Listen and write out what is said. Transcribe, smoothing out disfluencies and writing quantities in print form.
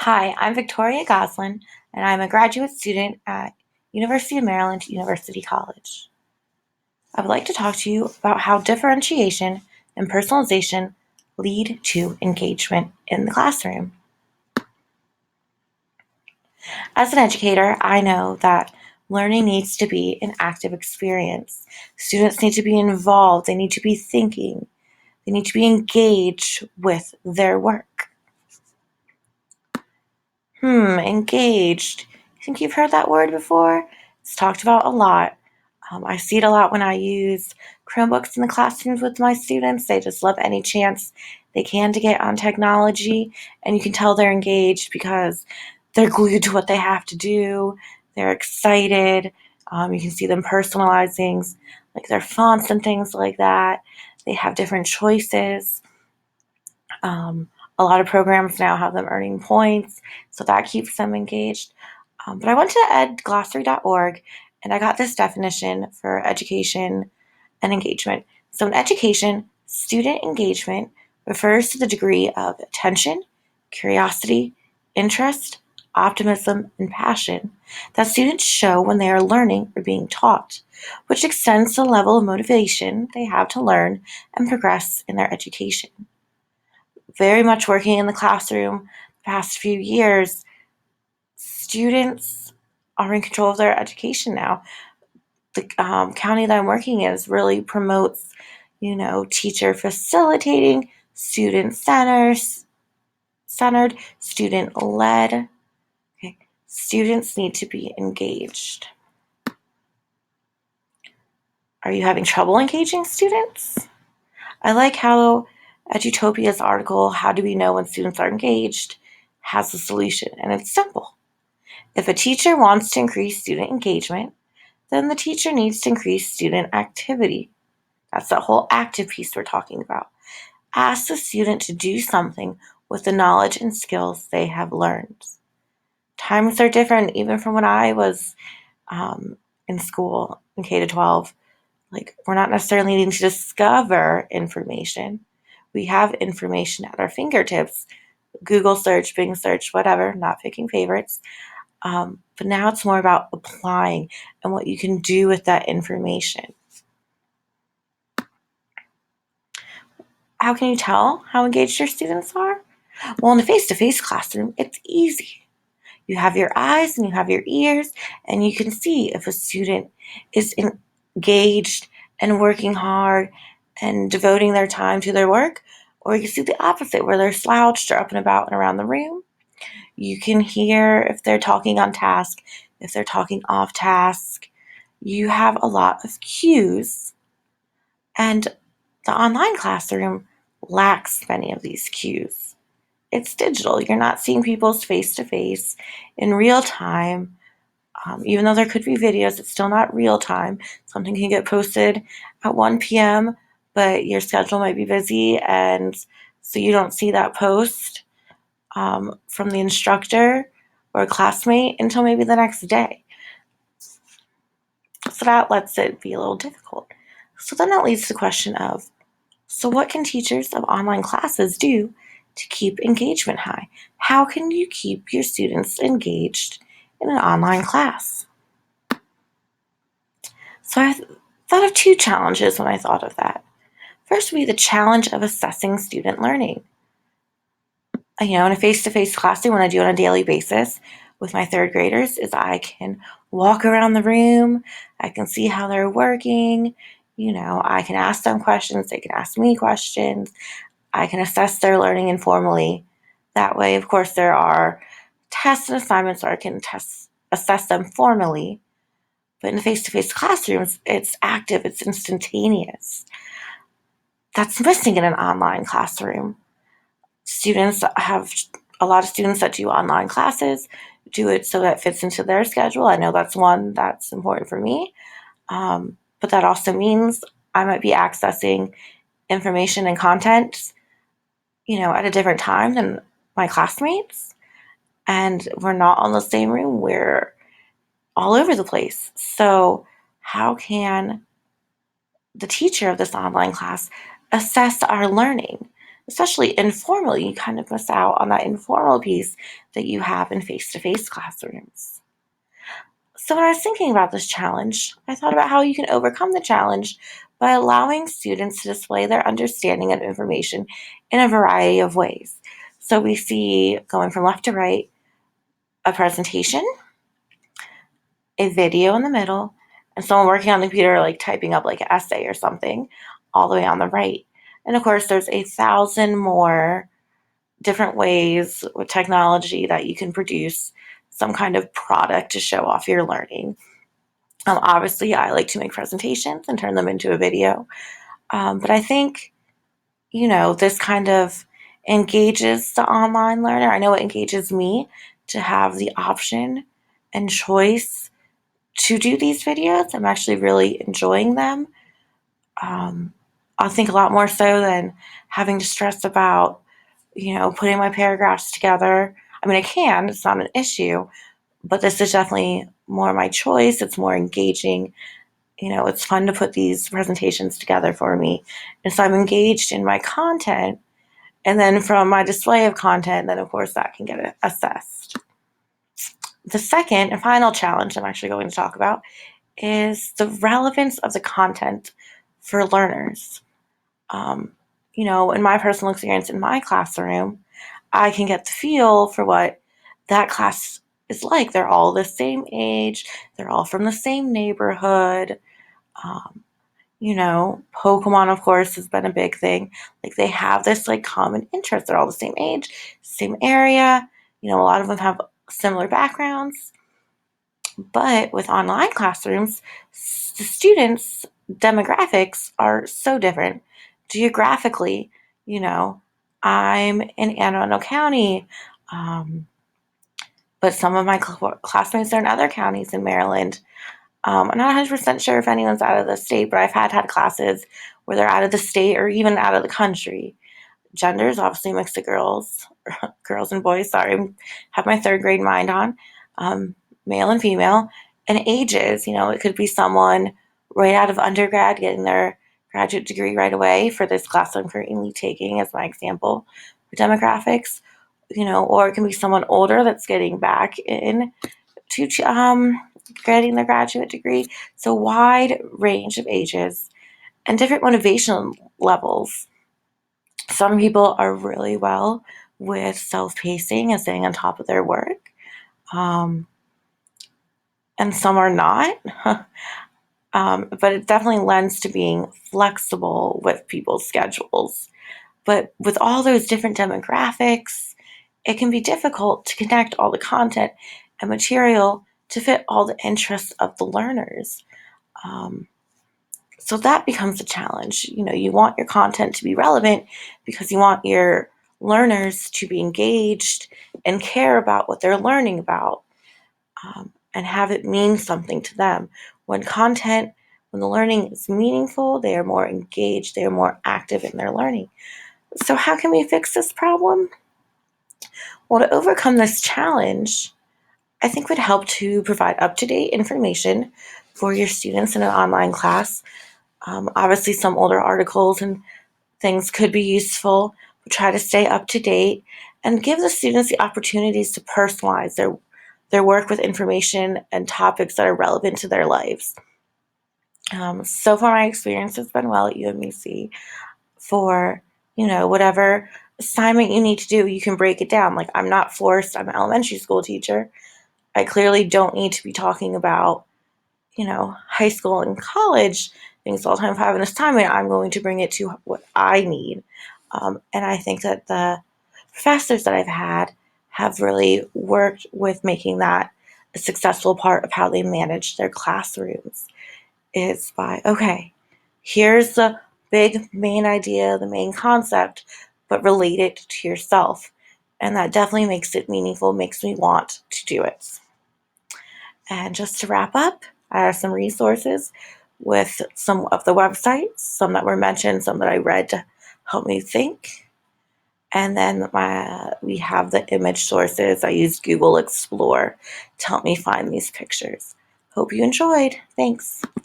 Hi, I'm Victoria Goslin, and I'm a graduate student at University of Maryland University College. I would like to talk to you about how differentiation and personalization lead to engagement in the classroom. As an educator, I know that learning needs to be an active experience. Students need to be involved, they need to be thinking, they need to be engaged with their work. Engaged. You think you've heard that word before? It's talked about a lot. I see it a lot when I use Chromebooks in the classrooms with my students. They just love any chance they can to get on technology, and you can tell they're engaged because they're glued to what they have to do. They're excited. You can see them personalizing like their fonts and things like that. They have different choices. Um, a lot of programs now have them earning points, so that keeps them engaged. But I went to edglossary.org and I got this definition for education and engagement. So, in education, student engagement refers to the degree of attention, curiosity, interest, optimism, and passion that students show when they are learning or being taught, which extends the level of motivation they have to learn and progress in their education. Very much working in the classroom the past few years, students are in control of their education now. The county that I'm working in really promotes, teacher facilitating, centered, student led. Okay. Students need to be engaged. Are you having trouble engaging students? I like how Edutopia's article, How Do We Know When Students Are Engaged, has a solution, and it's simple. If a teacher wants to increase student engagement, then the teacher needs to increase student activity. That's the whole active piece we're talking about. Ask the student to do something with the knowledge and skills they have learned. Times are different, even from when I was in school in K to 12. Like, we're not necessarily needing to discover information. We have information at our fingertips. Google search, Bing search, whatever, not picking favorites. But now it's more about applying and what you can do with that information. How can you tell how engaged your students are? Well, in a face-to-face classroom, it's easy. You have your eyes and you have your ears, and you can see if a student is engaged and working hard and devoting their time to their work, or you can see the opposite, where they're slouched or up and about and around the room. You can hear if they're talking on task, if they're talking off task. You have a lot of cues, and the online classroom lacks many of these cues. It's digital. You're not seeing people's face to face in real time. Even though there could be videos, it's still not real time. Something can get posted at 1 p.m., but your schedule might be busy, and so you don't see that post from the instructor or a classmate until maybe the next day. So that lets it be a little difficult. So then that leads to the question of, so what can teachers of online classes do to keep engagement high? How can you keep your students engaged in an online class? So I thought of two challenges when I thought of that. First would be the challenge of assessing student learning. In a face-to-face classroom, what I do on a daily basis with my third graders is I can walk around the room, I can see how they're working, I can ask them questions, they can ask me questions, I can assess their learning informally. That way, of course, there are tests and assignments where I can assess them formally. But in the face-to-face classrooms, it's active, it's instantaneous. That's missing in an online classroom. Students have a lot of students that do online classes, do it so that it fits into their schedule. I know that's one that's important for me. But that also means I might be accessing information and content, at a different time than my classmates. And we're not on the same room. We're all over the place. So how can the teacher of this online class assess our learning? especially informally. You kind of miss out on that informal piece that you have in face to face classrooms. So, when I was thinking about this challenge, I thought about how you can overcome the challenge by allowing students to display their understanding of information in a variety of ways. So, we see going from left to right a presentation, a video in the middle, and someone working on the computer, like typing up like an essay or something, all the way on the right. And of course, there's 1,000 more different ways with technology that you can produce some kind of product to show off your learning. Obviously, I like to make presentations and turn them into a video. But I think, this kind of engages the online learner. I know it engages me to have the option and choice to do these videos. I'm actually really enjoying them. Um, I think a lot more so than having to stress about, putting my paragraphs together. I mean, I can, it's not an issue, but this is definitely more my choice. It's more engaging. It's fun to put these presentations together for me. And so I'm engaged in my content. And then from my display of content, then of course that can get assessed. The second and final challenge I'm actually going to talk about is the relevance of the content for learners. Um, in my personal experience in my classroom, I can get the feel for what that class is like. They're all the same age, they're all from the same neighborhood. Um, Pokemon, of course, has been a big thing. Like they have this like common interest. They're all the same age, same area. A lot of them have similar backgrounds. But with online classrooms, the students' demographics are so different. Geographically, you know, I'm in Anne Arundel County, um, but some of my classmates are in other counties in Maryland. I'm not 100% sure if anyone's out of the state, but I've had classes where they're out of the state or even out of the country. Gender is obviously a mix of girls and boys. Sorry, I have my third grade mind on. Um, Male and female, and ages. It could be someone right out of undergrad getting their graduate degree right away for this class I'm currently taking as my example for demographics. Or it can be someone older that's getting back in to getting their graduate degree. So wide range of ages and different motivation levels. Some people are really well with self-pacing and staying on top of their work, um, and some are not. But it definitely lends to being flexible with people's schedules. But with all those different demographics, it can be difficult to connect all the content and material to fit all the interests of the learners. Um, so that becomes a challenge. You want your content to be relevant because you want your learners to be engaged and care about what they're learning about, and have it mean something to them. When the learning is meaningful, they are more engaged, they are more active in their learning. So, how can we fix this problem? Well, to overcome this challenge, I think would help to provide up to date information for your students in an online class. Obviously, some older articles and things could be useful. We try to stay up to date and give the students the opportunities to personalize their work with information and topics that are relevant to their lives. So far, my experience has been well at UMBC. For whatever assignment you need to do, you can break it down. Like I'm not forced. I'm an elementary school teacher. I clearly don't need to be talking about high school and college things all the time. If I have an assignment, I'm going to bring it to what I need. And I think that the professors that I've had have really worked with making that a successful part of how they manage their classrooms is by, okay, here's the big main idea, the main concept, but relate it to yourself. And that definitely makes it meaningful, makes me want to do it. And just to wrap up, I have some resources with some of the websites, some that were mentioned, some that I read to help me think. And then we have the image sources. I used Google Explore to help me find these pictures. Hope you enjoyed. Thanks.